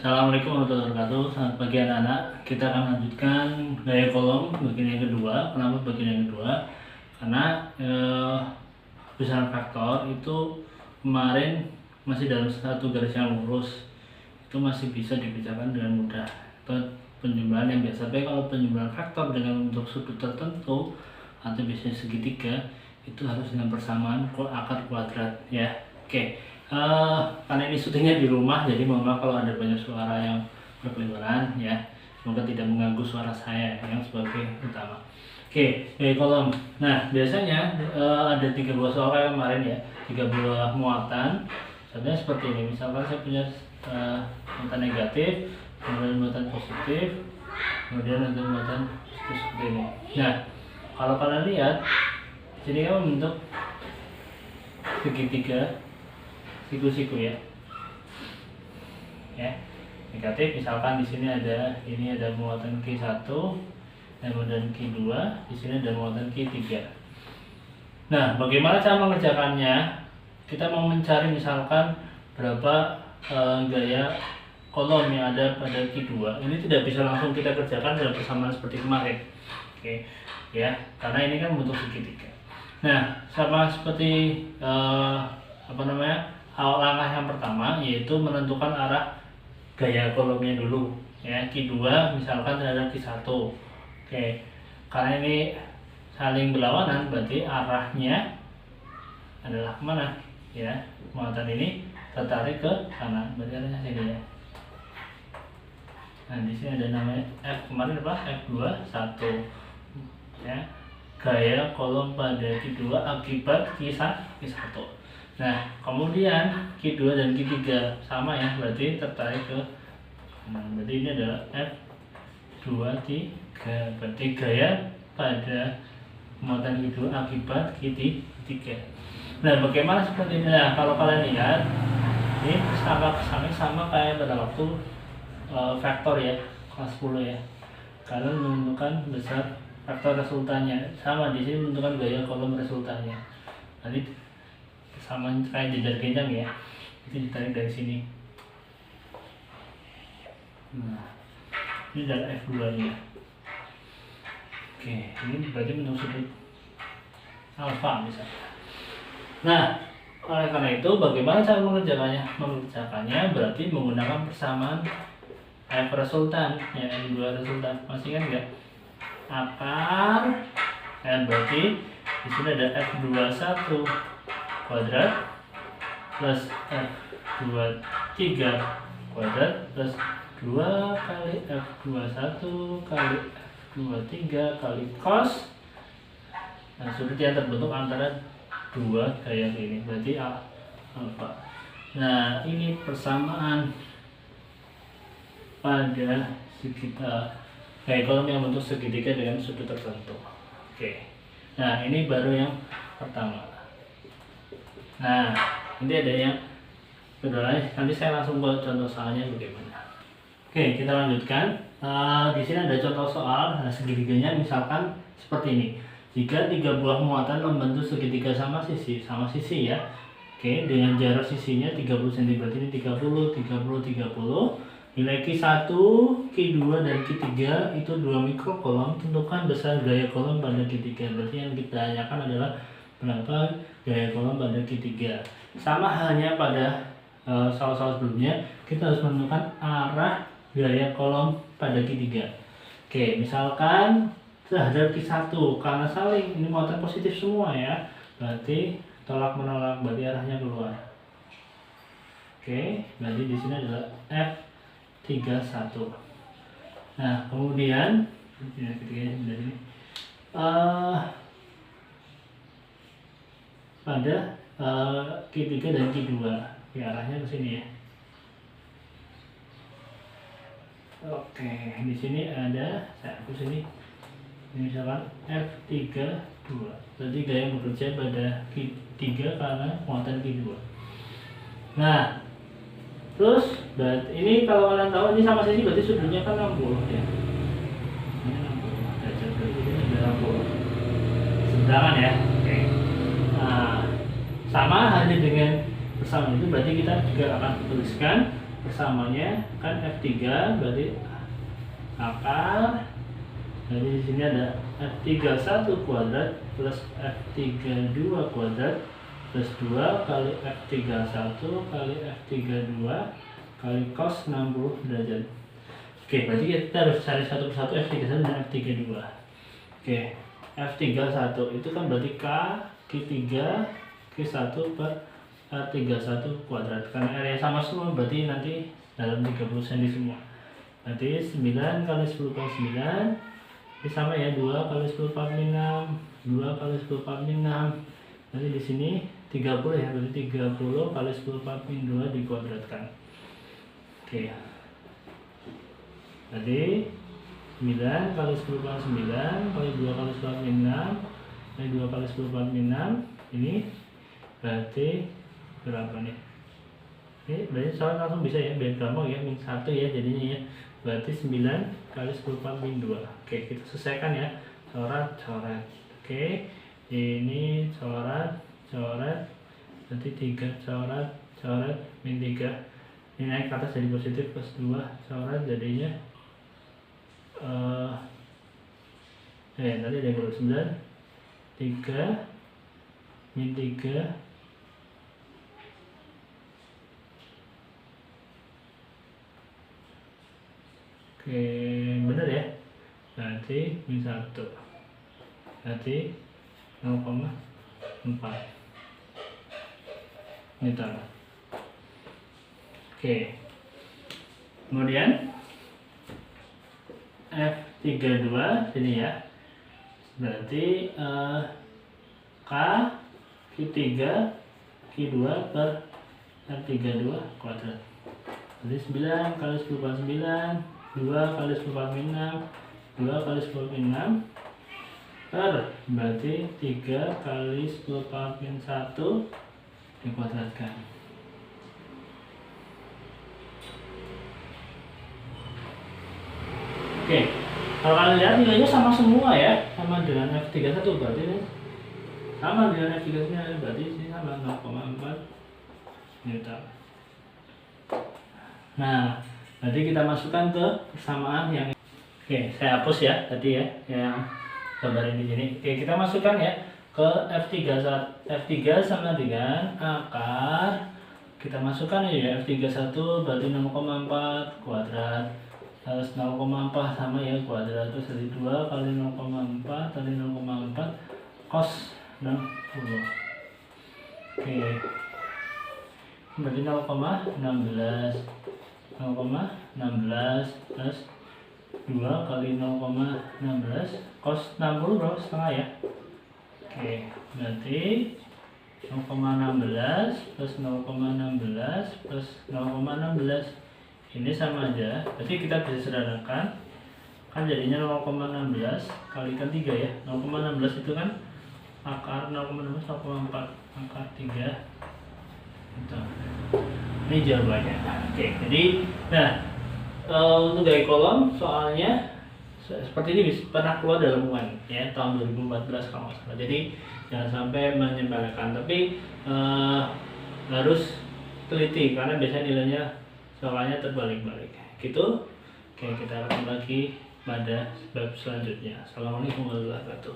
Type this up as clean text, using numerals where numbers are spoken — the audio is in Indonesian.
Assalamualaikum warahmatullahi wabarakatuh. Selamat pagi anak-anak. Kita akan lanjutkan gaya kolom bagian yang kedua. Kenapa bagian yang kedua? Karena besaran faktor itu kemarin masih dalam satu garis yang lurus, itu masih bisa dikerjakan dengan mudah. Itu penjumlahan yang biasa. Tapi kalau penjumlahan faktor dengan bentuk sudut tertentu atau biasanya segitiga, itu harus dengan persamaan akar kuadrat ya. Oke. Karena ini syutingnya di rumah, jadi mohon maaf kalau ada banyak suara yang berkeliaran ya. Semoga tidak mengganggu suara saya yang sebagai utama. Oke, kolom. Nah, biasanya ada 3 buah soal kayak kemarin ya, 3 buah muatan. Contohnya seperti ini. Misalkan saya punya muatan negatif, kemudian muatan positif, kemudian ada muatan positif seperti ini. Nah, kalau kalian lihat, sini kan membentuk segitiga siku-siku ya. Negatif, misalkan di sini ada muatan Q1 dan muatan Q2, di sini ada muatan Q3. Nah, bagaimana cara mengerjakannya? Kita mau mencari misalkan berapa gaya kolom yang ada pada Q2. Ini tidak bisa langsung kita kerjakan dalam persamaan seperti kemarin. Oke, ya, karena ini kan bentuk segitiga. Nah, sama seperti langkah yang pertama, yaitu menentukan arah gaya kolomnya dulu ya. Q2 misalkan terhadap Q1. Oke, karena ini saling berlawanan, berarti arahnya adalah kemana ya. Muatan ini tertarik ke kanan, berarti arahnya sini ya. Nah, di sini ada namanya F, kemarin apa? F21 ya, gaya kolom pada Q2 akibat Q1. Nah, kemudian Q2 dan Q3 sama ya, berarti tertarik ke kanan. Berarti ini adalah F23, berarti gaya pada muatan Q2 akibat Q3. Nah, bagaimana seperti ini? Nah, kalau kalian lihat, ini angka sama kayak pada waktu vektor ya, kelas 10 ya. Kalian menentukan besar faktor resultannya, sama di sini menentukan gaya kolom resultannya. Nanti sama kayak jajar genjang ya, itu ditarik dari sini. Nah, ini adalah F2 nya. Oke, ini berarti bentuk sudut alfa misalnya. Nah, oleh karena itu bagaimana cara mengerjakannya? Mengerjakannya berarti menggunakan persamaan F resultan ya, F2 resultan. Masih kan enggak? Akar berarti di sini ada F21 kuadrat plus F23 kuadrat plus 2 kali F21 kali F23 kali cos. Nah, sudut yang terbentuk antara dua gaya ini berarti alfa. Nah, ini persamaan pada gaya kolom yang bentuk segitiga dengan sudut tertentu. Oke. Nah, ini baru yang pertama. Nah, ini ada yang kedua. Nanti saya langsung buat contoh soalnya bagaimana. Oke, kita lanjutkan. Di sini ada contoh soal. Nah, segitiganya misalkan seperti ini. Jika 3 buah muatan membentuk segitiga sama sisi ya. Oke, dengan jarak sisinya 30 cm, berarti ini 30, 30, 30. Nilai Q1, Q2 dan Q3 itu 2 mikrokolom. Tentukan besar gaya kolom pada Q3. Berarti yang kita tanyakan adalah berapa gaya kolom pada Q3. Sama halnya pada soal-soal sebelumnya, kita harus menentukan arah gaya kolom pada Q3. Oke, misalkan terhadap Q1, karena saling ini muatan positif semua ya, berarti tolak menolak, berarti arahnya keluar. Oke, berarti di sini adalah F31. Nah, kemudian ketiganya dari ini pada Q3 dan Q2 ya, arahnya ke sini ya. Oke, di sini ada, saya hapus ini misalkan F32, berarti gaya bekerja pada Q3 karena muatan Q2. Nah, terus ini kalau kalian tahu ini sama sisi, berarti sudutnya kan 60 ya. Ini 60 derajat, berarti ini ada 60 seberangan ya. Oke. Nah, sama halnya dengan persamaan itu, berarti kita juga akan tuliskan Samanya kan F3 berarti akar, jadi di sini ada F31 kuadrat plus F32 kuadrat plus 2 kali F31 kali F32 kali cos 60 derajat. Oke, berarti kita harus cari satu persatu F31 dan F32. Oke, F31 itu kan berarti K Q3 Q1 per R31 kuadrat. Karena area sama semua berarti nanti dalam 30 cm semua. Berarti 9 kali 10 kali 9 ini sama ya, 2 kali 10 kali 6, 2 kali 10 kali 6. Nanti di sini 30 ya, berarti 30 kali 10 kali 2 dikuadratkan. Oke. Jadi 9 kali 10 kali 9 kali 2 kali 10 kali 6 kali 2 kali 10 kali 6 ini berarti berapa nih? Ini berarti soal langsung bisa ya, biar gampang ya, min 1 ya jadinya ya. Berarti 9 kali 10 kali 2. Oke, kita selesaikan ya. Coret. Oke. Ini coret. Berarti 3 coret min 3. Ini naik ke atas jadi positif plus 2 coret jadinya tadi ada yang 9 3 min 3 oke, bener ya, berarti min 1 berarti 0,4 Newton. Oke, kemudian F32 sini ya, berarti K Q3 Q2 per R32 kuadrat. Jadi 9 kali 10 kali 9, 2 kali 10 kali 6, 2 kali 10 kali 6 per berarti 3 kali 10 kali 1 dikuadratkan. Oke, kalau kalian lihat nilainya sama semua ya, sama dengan F31 berarti ini sama dengan F31 berarti ini sama 0,4 Newton. Nah, berarti kita masukkan ke persamaan yang oke, saya hapus ya tadi ya yang gambar ini sini. Oke, kita masukkan ya ke F3 sama dengan akar. Kita masukkan ya F31 berarti 0,4 kuadrat. Terus 0,4 sama ya kuadrat, terus dari 2 kali 0,4 kali 0,4 cos 60. Oke, berarti 0,16 plus 2 kali 0,16 cos 60 berapa setengah ya. Oke, berarti 0,16 plus 0,16 plus 0,16 ini sama aja, berarti kita bisa sederhanakan kan jadinya 0,16 kalikan 3 ya. 0,16 itu kan akar 0,16 0,4 akar 3 gitu. Ini jawabannya. Oke, jadi nah untuk gaya kolom soalnya seperti ini pernah keluar dalam UN ya tahun 2014 kalau nggak salah. Jadi jangan sampai menyepelekan, tapi harus teliti karena biasanya nilainya soalnya terbalik-balik gitu. Oke, kita akan lagi pada bab selanjutnya. Assalamualaikum warahmatullahi wabarakatuh.